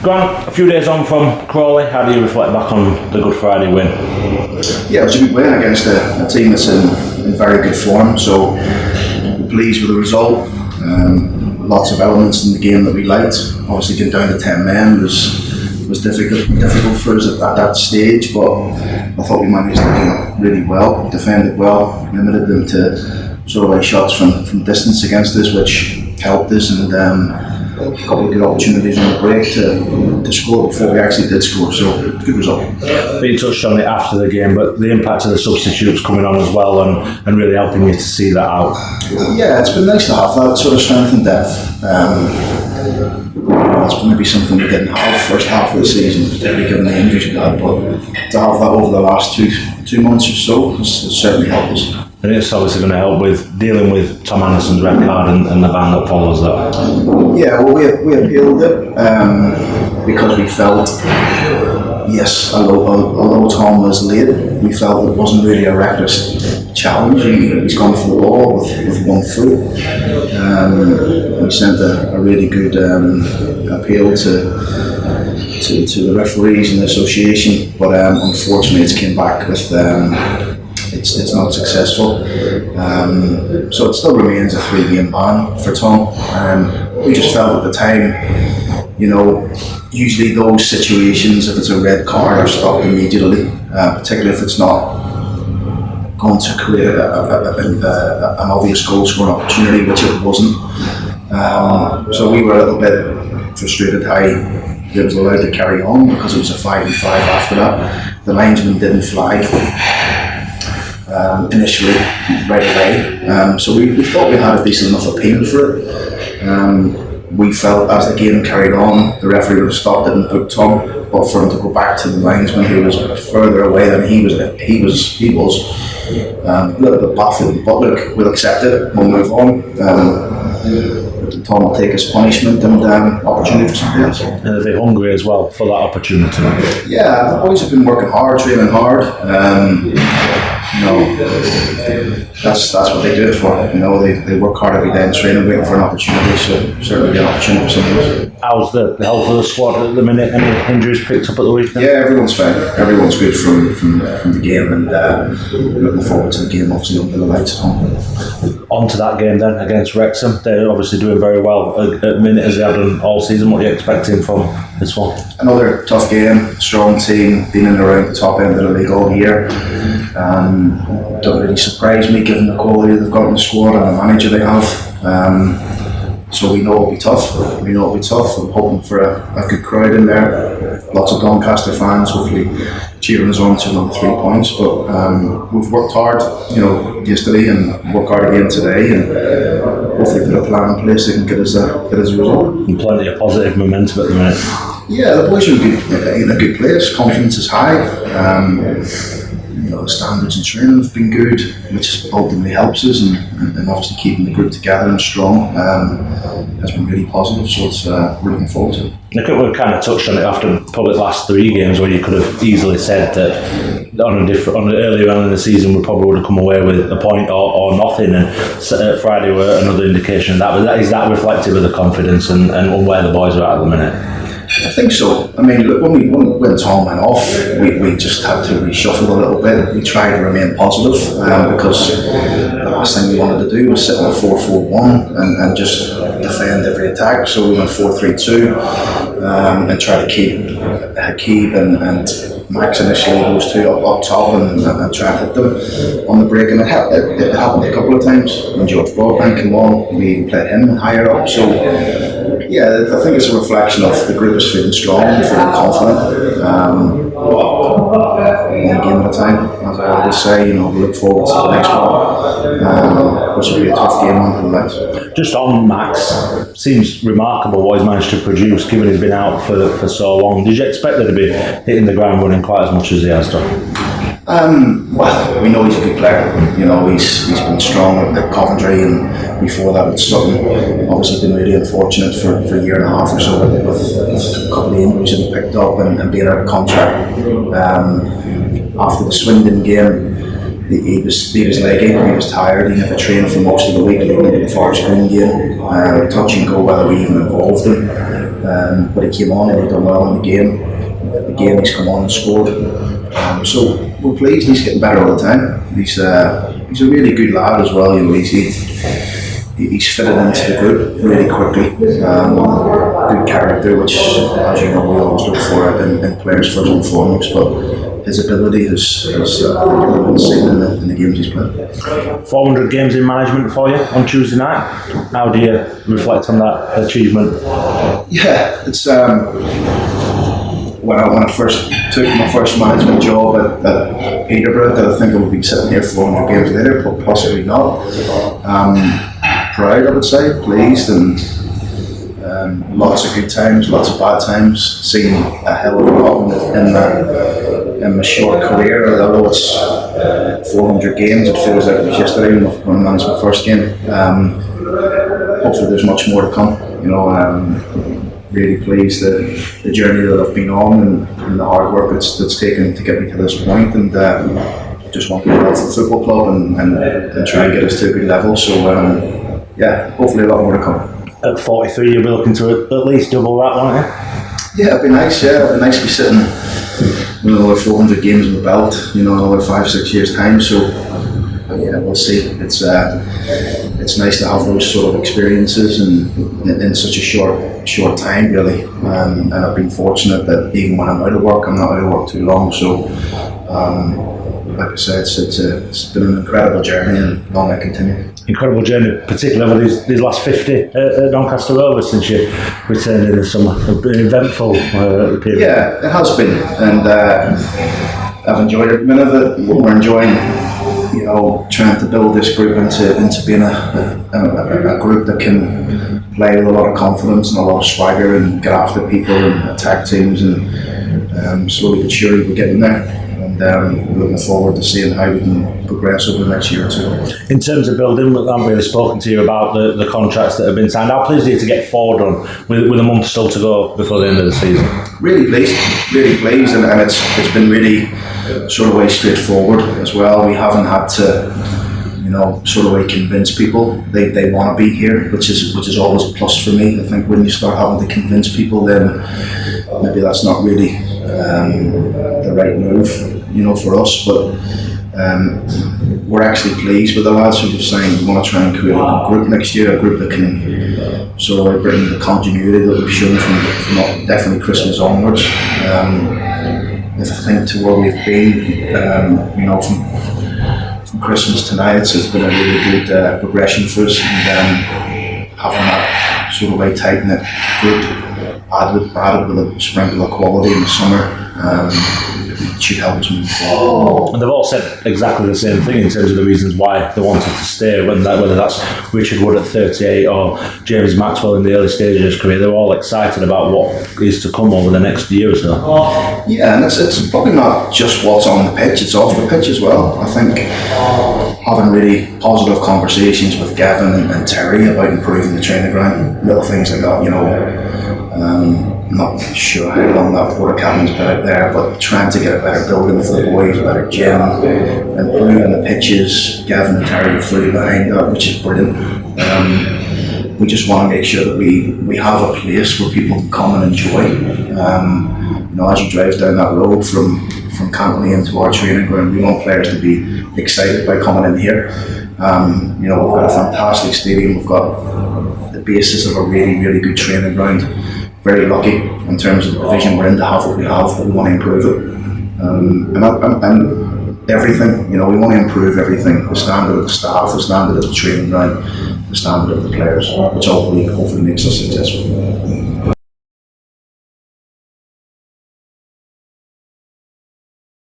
Grant, a few days on from Crawley, how do you reflect back on the Good Friday win? Yeah, it was a good win against a team that's in very good form, so pleased with the result. Lots of elements in the game that we liked. Obviously getting down to 10 men was difficult for us at that stage, but I thought we managed the game really well, defended well, limited them to sort of like shots from distance against us, which helped us, and a couple of good opportunities on the break to score before we actually did score, so good result. You touched on it after the game, but the impact of the substitutes coming on as well and really helping you to see that out. Yeah, it's been nice to have that sort of strength and depth. That's maybe something we didn't have first half of the season, particularly given the injuries we had, but to have that over the last two months or so has certainly helped us. And it's obviously going to help with dealing with Tom Anderson's red card and the ban that follows that. Yeah, well, we appealed it because we felt, yes, although Tom was late, we felt it wasn't really a reckless challenge. He's gone for the ball with 1 foot. We sent a really good appeal to the referees and the association, but unfortunately it's came back with it's not successful. So it still remains a 3-game ban for Tom. We just felt at the time, usually those situations, if it's a red card, are stopped immediately, particularly if it's not going to create an obvious goal scoring opportunity, which it wasn't. So we were a little bit frustrated how it was allowed to carry on, because it was a 5-5 after that. The linesman didn't flag initially right away, so we thought we had a decent enough appeal for it. We felt as the game carried on, the referee would have stopped it and booked Tom, but for him to go back to the linesman who was further away than he was a little bit baffled. But look, we'll accept it, we'll move on. Tom will take his punishment and opportunity for something else. And they'll be hungry as well for that opportunity. Yeah, the boys have been working hard, training hard. That's what they do it for. They work hard every day in training, waiting for an opportunity. So certainly be an opportunity for someone else. How's the health of the squad at the minute? Any injuries picked up at the weekend? Yeah, everyone's fine. Everyone's good from the game, and looking forward to the game. Obviously under the lights at home. On to that game then against Wrexham. They're obviously doing very well at the minute, as they have done all season. What are you expecting from this one? Another tough game, strong team, been in and around the top end of the league all year. Don't really surprise me given the quality they've got in the squad and the manager they have. So we know it'll be tough. I'm hoping for a good crowd in there. Lots of Doncaster fans, hopefully cheering us on to another 3 points. But we've worked hard, yesterday, and work hard again today, and hopefully put a plan in place that can get us a result. And plenty of positive momentum at the minute. Yeah, the boys are in a good place. Confidence is high. The standards in training have been good, which ultimately helps us, and obviously keeping the group together and strong has been really positive. So we're looking forward to it. I think we've kind of touched on it after probably the last 3 games, where you could have easily said that on earlier on in the season we probably would have come away with a point or nothing, and Friday were another indication of that. But is that reflective of the confidence and where the boys are at the minute? I think so. I mean, look, when Tom went off, we just had to reshuffle a little bit. We tried to remain positive because the last thing we wanted to do was sit on a 4-4-1 and just defend every attack. So we went 4-3-2 and try to keep Hakeeb and Max initially, those two up top, and try and hit them on the break. And it happened a couple of times when George Broadbent came on. We even played him higher up. So yeah, I think it's a reflection of the group is feeling strong, feeling confident. One game at a time, as I always say. We look forward to the next one, which will be a tough game on the night. Just on Max, seems remarkable what he's managed to produce, given he's been out for so long. Did you expect him to be hitting the ground running quite as much as he has done? Well, we know he's a good player. He's been strong at Coventry, and before that at Sutton. Obviously been really unfortunate for a year and a half or so with a couple of injuries that he picked up and being out of contract. After the Swindon game, he was leggy, he was tired, he never trained for most of the week leading into the Forest Green game. Touch and go whether we even involved him. but he came on and he done well in the game. The game he's come on and scored. So we're pleased. He's getting better all the time. He's a really good lad as well. You know, he's fitted into the group really quickly. Good character, which, as you know, we always look for in players first and foremost. But his ability has been seen in the games he's played. 400 games in management for you on Tuesday night. How do you reflect on that achievement? Yeah, it's when I first took my first management job at Peterborough, that I think I would be sitting here 400 games later, but possibly not. Proud, I would say, pleased, and lots of good times, lots of bad times. Seen a hell of a lot in my short career. Although it's 400 games, it feels like it was yesterday when I managed my first game. Hopefully, there's much more to come. You know, really pleased the journey that I've been on and the hard work that's taken to get me to this point, and just want to go out for the football club and try and get us to a good level. So yeah, hopefully a lot more to come. At 43, you'll be looking to at least double that, won't you? Yeah, it'd be nice. Yeah, it'd be nice to be sitting with another 400 games in the belt. You know, another 5-6 years time. So yeah, we'll see. It's nice to have those sort of experiences and in such a short time, really. And I've been fortunate that even when I'm out of work, I'm not out of work too long. So like I said, it's been an incredible journey and long may continue. Incredible journey, particularly over these last 50 at Doncaster Rovers since you returned in the summer. It's been an eventful period. Yeah, it has been, and I've enjoyed every minute of it. We're enjoying, you know, trying to build this group into being a group that can play with a lot of confidence and a lot of swagger and get after people and attack teams, and slowly but surely we're getting there. And we're looking forward to seeing how we can progress over the next year or two. In terms of building, I haven't really spoken to you about the contracts that have been signed. How pleased are you to get 4 done with a month still to go before the end of the season? Really pleased, and it's been really sort of way straightforward as well. We haven't had to, you know, sort of way convince people they want to be here, which is always a plus for me. I think when you start having to convince people, then maybe that's not really the right move, you know, for us. But we're actually pleased with the lads who have signed. We want to try and create a group next year, a group that can sort of bring the continuity that we've shown from definitely Christmas onwards. If I think to where we've been, you know, from Christmas to now, it's been a really good progression for us, and having that sort of way tight-knit group added with a sprinkle of quality in the summer, it should help us move forward. And they've all said exactly the same thing in terms of the reasons why they wanted to stay, whether that's Richard Wood at 38 or James Maxwell in the early stages of his career. They're all excited about what is to come over the next year or so. Yeah, and it's probably not just what's on the pitch, it's off the pitch as well. I think having really positive conversations with Gavin and Terry about improving the training ground, little things like that, you know. I'm not sure how long that porta cabin's been out there, but trying to get a better building for the boys, a better gym, improving the pitches. Gavin and Terry are fully behind that, which is brilliant. We just want to make sure that we have a place where people can come and enjoy. You know, as you drive down that road from Cantley into our training ground, we want players to be excited by coming in here. You know, we've got a fantastic stadium. We've got the basis of a really, really good training ground. Very lucky in terms of the division we're in to have what we have, but we want to improve it. And everything, you know, we want to improve everything. The standard of the staff, the standard of the training ground, the standard of the players, which hopefully makes us successful.